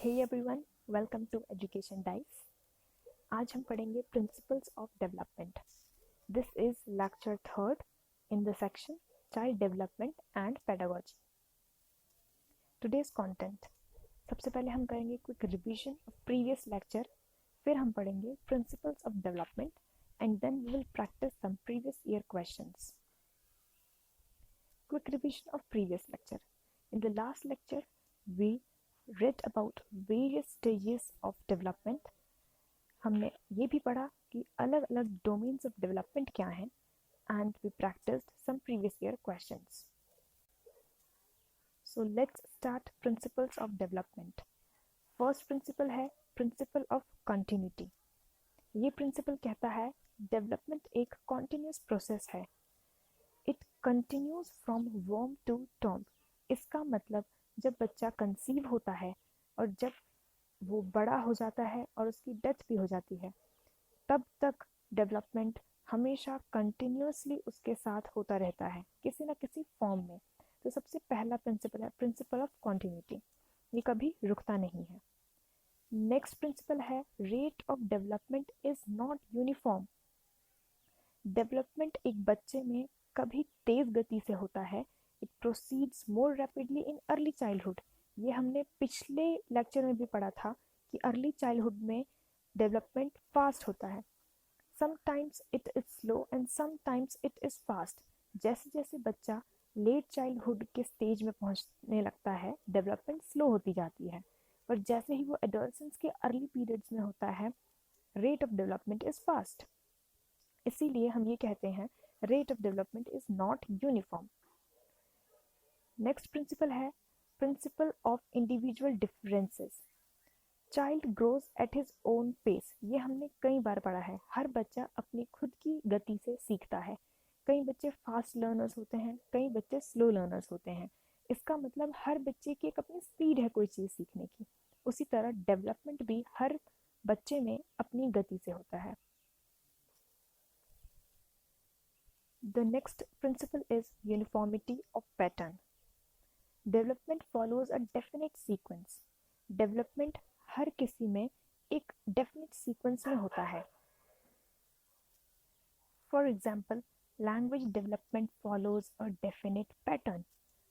Hey everyone, welcome to Education Dice. आज हम पढ़ेंगे principles of development. This is lecture third in the section child development and pedagogy. Today's content, सबसे पहले हम करेंगे quick revision of previous lecture, फिर हम पढ़ेंगे principles of development and then we will practice some previous year questions. Quick revision of previous lecture. In the last lecture, we read about various stages of development. हमने ये भी पढ़ा कि अलग अलग domains of development क्या हैं, and we practiced some previous year questions. So let's start principles of development. First principle है principle of continuity. ये principle कहता है development एक continuous process है. इट कंटिन्यूज फ्रॉम वर्म टू टॉम्ब। इसका मतलब जब बच्चा कंसीव होता है और जब वो बड़ा हो जाता है और उसकी डेथ भी हो जाती है, तब तक डेवलपमेंट हमेशा कंटिन्यूसली उसके साथ होता रहता है किसी ना किसी फॉर्म में। तो सबसे पहला प्रिंसिपल है प्रिंसिपल ऑफ कॉन्टिन्यूटी, ये कभी रुकता नहीं है। नेक्स्ट प्रिंसिपल है rate of development is not uniform. Development एक बच्चे में कभी तेज गति से होता है। It proceeds more rapidly in early childhood. ये हमने पिछले लेक्चर में भी पढ़ा था कि अर्ली चाइल्डहुड में डेवलपमेंट फास्ट होता है। Sometimes it is slow and sometimes it is fast. जैसे जैसे बच्चा लेट चाइल्डहुड के स्टेज में पहुंचने लगता है, डेवलपमेंट स्लो होती जाती है, पर जैसे ही वो एडोलसेंस के अर्ली पीरियड्स में होता है, rate of development is fast. इसीलिए हम ये कहते हैं rate of development is not uniform. Next principle है principle of individual differences. Child grows at his own pace. ये हमने कई बार पढ़ा है। हर बच्चा अपनी खुद की गति से सीखता है। कई बच्चे फास्ट लर्नर्स होते हैं, कई बच्चे स्लो लर्नर्स होते हैं। इसका मतलब हर बच्चे की एक अपनी स्पीड है कोई चीज़ सीखने की। उसी तरह डेवलपमेंट भी हर बच्चे में अपनी गति से होता है। The next principle is uniformity of pattern. Development follows a definite sequence. Development हर किसी में एक definite sequence में होता है. For example, language development follows a definite pattern.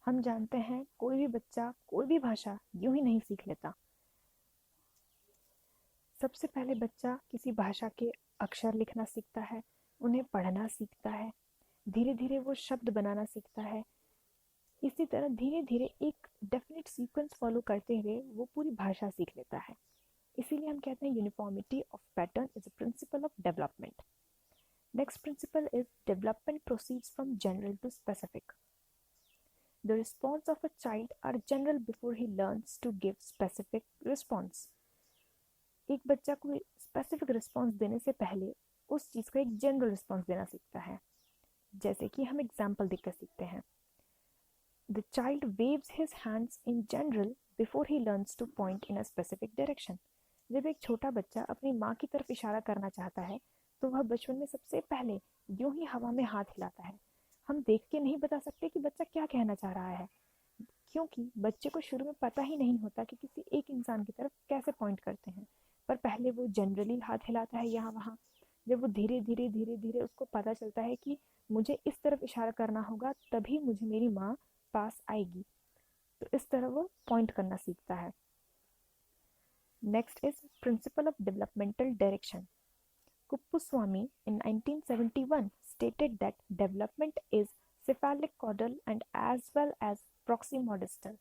हम जानते हैं कोई भी बच्चा कोई भी भाषा यूं ही नहीं सीख लेता। सबसे पहले बच्चा किसी भाषा के अक्षर लिखना सीखता है, उन्हें पढ़ना सीखता है, धीरे धीरे वो शब्द बनाना सीखता है। इसी तरह धीरे धीरे एक डेफिनेट सीक्वेंस फॉलो करते हुए वो पूरी भाषा सीख लेता है। इसीलिए हम कहते हैं uniformity of pattern is a principle of development. Next principle is development proceeds from general to specific. The response of a child are general before he learns to give specific response. एक बच्चा कोई specific response देने से पहले उस चीज़ का एक general response देना सीखता है। जैसे कि हम एग्जाम्पल देखकर सीखते हैं। The child waves his hands in general before he learns two point in a specific direction. जब एक छोटा बच्चा अपनी माँ की तरफ इशारा करना चाहता है तो वह बचपन में सबसे पहले यूं ही हवा में हाथ हिलाता है। हम देख के नहीं बता सकते कि बच्चा क्या कहना चाह रहा है, क्योंकि बच्चे को शुरू में पता ही नहीं होता कि किसी एक इंसान की तरफ कैसे पॉइंट करते हैं, पर पहले वो जनरली हाथ हिलाता है यहाँ वहाँ। जब वो धीरे धीरे उसको पता चलता है कि मुझे इस तरफ इशारा करना होगा तभी मुझे मेरी माँ पास आएगी, तो इस तरह वो पॉइंट करना सीखता है। Next is principle of developmental direction. Kuppuswamy in 1971 stated that development is cephalic caudal and as well as proximodistal.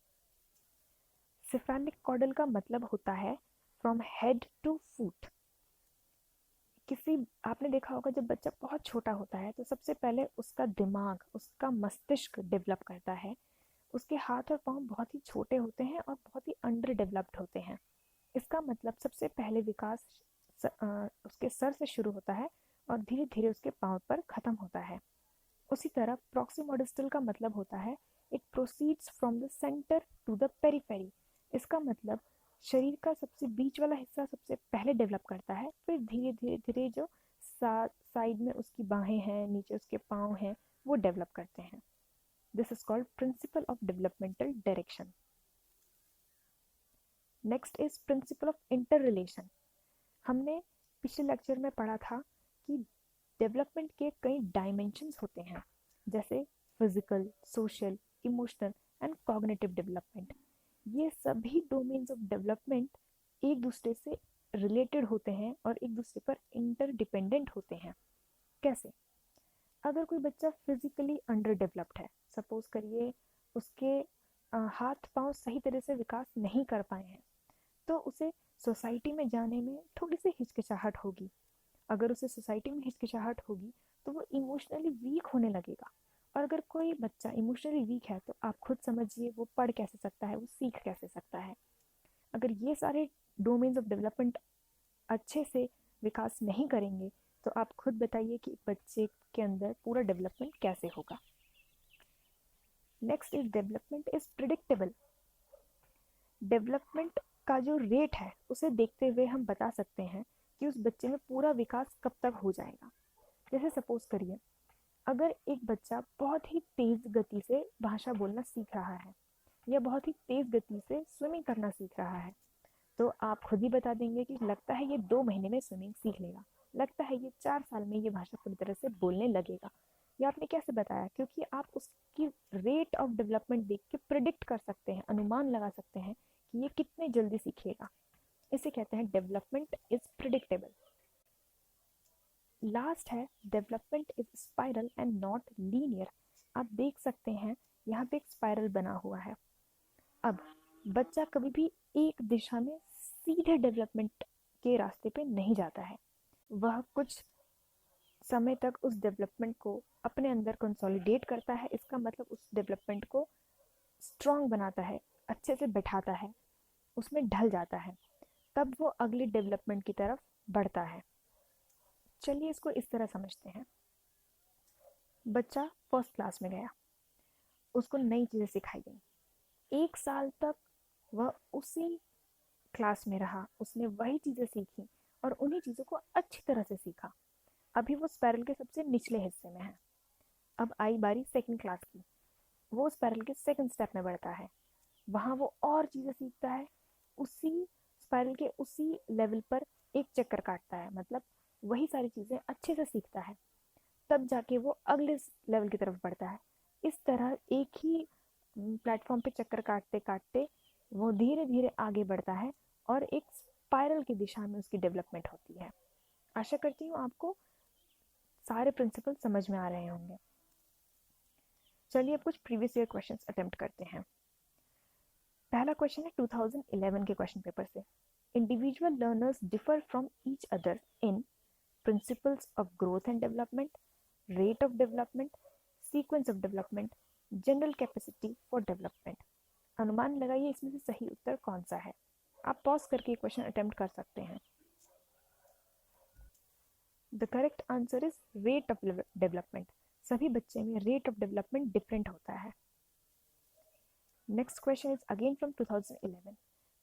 cephalic caudal का मतलब होता है from head to foot। आपने देखा होगा जब बच्चा बहुत छोटा होता है तो सबसे पहले उसका दिमाग, उसका मस्तिष्क डेवलप करता है। उसके हाथ और पाँव बहुत ही छोटे होते हैं और बहुत ही अंडर डेवलप्ड होते हैं। इसका मतलब सबसे पहले विकास उसके सर से शुरू होता है और धीरे धीरे उसके पाँव पर खत्म होता है। उसी तरह प्रॉक्सिमोडिस्टल का मतलब होता है it proceeds from the centre to the periphery. इसका मतलब शरीर का सबसे बीच वाला हिस्सा सबसे पहले डेवलप करता है, फिर धीरे धीरे जो साइड में उसकी बाहें हैं, नीचे उसके पाँव हैं, वो डेवलप करते हैं। This is called principle of developmental direction. Next is principle of inter relation. हमने पिछले लेक्चर में पढ़ा था कि डेवलपमेंट के कई डायमेंशंस होते हैं, जैसे physical, social, emotional and cognitive development. ये सभी डोमेन्स ऑफ डेवलपमेंट एक दूसरे से रिलेटेड होते हैं और एक दूसरे पर इंटरडिपेंडेंट होते हैं। कैसे? अगर कोई बच्चा फिजिकली अंडर डेवलप्ड है, सपोज करिए उसके हाथ पांव सही तरह से विकास नहीं कर पाए हैं, तो उसे सोसाइटी में जाने में थोड़ी सी हिचकिचाहट होगी। अगर उसे सोसाइटी में हिचकिचाहट होगी तो वो इमोशनली वीक होने लगेगा। और अगर कोई बच्चा इमोशनली वीक है तो आप खुद समझिए वो पढ़ कैसे सकता है, वो सीख कैसे सकता है। अगर ये सारे डोमेन्स ऑफ डेवलपमेंट अच्छे से विकास नहीं करेंगे तो आप खुद बताइए कि एक बच्चे के अंदर पूरा डेवलपमेंट कैसे होगा। Next is development is predictable. Development का जो रेट है उसे देखते हुए हम बता सकते हैं कि उस बच्चे में पूरा विकास कब तक हो जाएगा। जैसे सपोज करिए अगर एक बच्चा बहुत ही तेज गति से भाषा बोलना सीख रहा है या बहुत ही तेज गति से स्विमिंग करना सीख रहा है, तो आप खुद ही बता देंगे कि लगता है ये 2 महीने में स्विमिंग सीख लेगा, लगता है ये 4 साल में ये भाषा पूरी तरह से बोलने लगेगा। ये आपने कैसे बताया? क्योंकि आप उसकी रेट ऑफ डेवलपमेंट देख के प्रिडिक्ट कर सकते हैं, अनुमान लगा सकते हैं कि ये कितने जल्दी सीखेगा। इसे कहते हैं डेवलपमेंट इज प्रिडिक्टेबल। लास्ट है development is spiral and not linear. आप देख सकते हैं यहाँ पे एक स्पाइरल बना हुआ है। अब बच्चा कभी भी एक दिशा में सीधे डेवलपमेंट के रास्ते पे नहीं जाता है, वह कुछ समय तक उस डेवलपमेंट को अपने अंदर कंसोलिडेट करता है। इसका मतलब उस डेवलपमेंट को स्ट्रॉन्ग बनाता है, अच्छे से बैठाता है, उसमें ढल जाता है, तब वो अगले डेवलपमेंट की तरफ बढ़ता है। चलिए इसको इस तरह समझते हैं। बच्चा फर्स्ट क्लास में गया, उसको नई चीज़ें सिखाई गई, 1 साल तक वह उसी क्लास में रहा, उसने वही चीज़ें सीखी और उन्हीं चीज़ों को अच्छी तरह से सीखा। अभी वो स्पाइरल के सबसे निचले हिस्से में है। अब आई बारी सेकंड क्लास की, वो स्पाइरल के सेकंड स्टेप में बढ़ता है, वहाँ वो और चीज़ें सीखता है, उसी स्पाइरल के उसी लेवल पर एक चक्कर काटता है, मतलब वही सारी चीज़ें अच्छे से सीखता है, तब जाके वो अगले लेवल की तरफ बढ़ता है। इस तरह एक ही प्लेटफॉर्म पे चक्कर काटते काटते वो धीरे धीरे आगे बढ़ता है और एक स्पाइरल की दिशा में उसकी डेवलपमेंट होती है। आशा करती हूँ आपको सारे प्रिंसिपल समझ में आ रहे होंगे। चलिए अब कुछ प्रीवियस ईयर क्वेश्चंस अटेम्प्ट करते हैं। पहला क्वेश्चन है 2011 के क्वेश्चन पेपर से। Individual learners differ from each other in principles of growth and development, rate of development, sequence of development, general capacity for development. अनुमान लगाइए इसमें से सही उत्तर कौन सा है। आप पॉज करके क्वेश्चन अटेम्प्ट कर सकते हैं। The correct answer is rate of development. सभी बच्चे में रेट ऑफ डेवलपमेंट डिफरेंट होता है। Next question is again from 2011.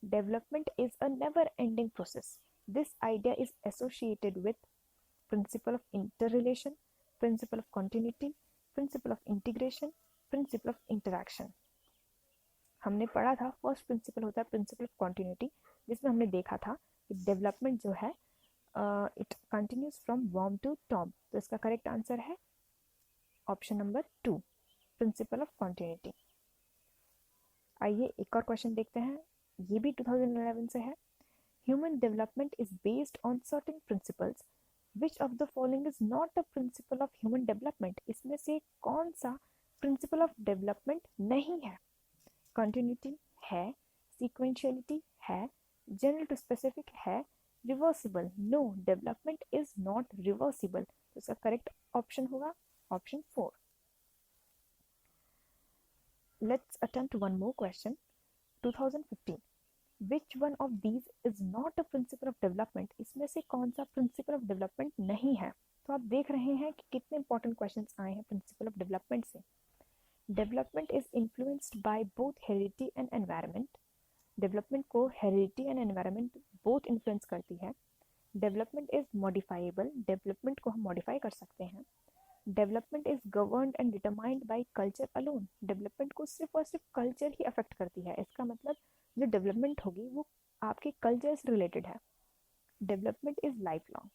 Development is a never-ending process. This idea is associated with principle of interrelation, principle of continuity, principle of integration, principle of interaction. हमने पढ़ा था first principle होता है principal of continuity, जिसमें हमने देखा था कि डेवलपमेंट जो है इट कंटिन्यूज फ्रॉम वॉर्म टू टॉम। तो इसका करेक्ट आंसर है option number 2, principle of continuity. आइए एक और क्वेश्चन देखते हैं, ये भी 2011 से है। Human development is based on certain principles, which of the following is not a principle of human development. इसमें से कौन सा प्रिंसिपल ऑफ डेवलपमेंट नहीं है? कंटिन्यूटी है, सीक्वेंशियलिटी है, जनरल टू स्पेसिफिक है, reversible. No, development is not reversible. तो इसका करेक्ट ऑप्शन होगा option 4। Let's attempt one more question. 2015. Which one of these is not a principle of development? इसमें से कौन सा प्रिंसिपल ऑफ डेवलपमेंट नहीं है? तो आप देख रहे हैं कि कितने इंपॉर्टेंट क्वेश्चंस आए हैं प्रिंसिपल ऑफ डेवलपमेंट से। Development is influenced by both heredity and environment. Development को heredity and environment both influence करती है। Development is modifiable. डेवलपमेंट को हम मॉडिफाई कर सकते हैं। Development is governed and determined by culture alone. Development को सिर्फ और सिर्फ कल्चर ही अफेक्ट करती है। इसका मतलब जो डेवलपमेंट होगी वो आपके कल्चर से रिलेटेड है। Development is life long.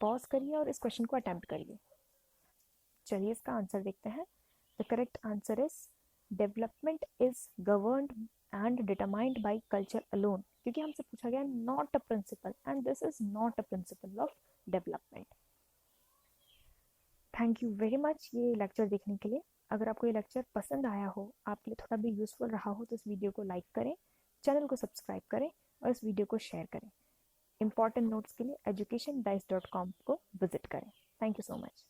Pause करिए और इस क्वेश्चन को अटेम्प्ट करिए। चलिए इसका आंसर देखते हैं। The correct answer is development is governed and determined by culture alone, क्योंकि हमसे पूछा गया not a principle, and this is not a principle of development. Thank you very much ये लेक्चर देखने के लिए। अगर आपको ये लेक्चर पसंद आया हो, आपके लिए थोड़ा भी यूजफुल रहा हो, तो इस वीडियो को लाइक करें, चैनल को सब्सक्राइब करें और इस वीडियो को शेयर करें। इंपॉर्टेंट नोट्स के लिए educationdice.com को विजिट करें। Thank you so much.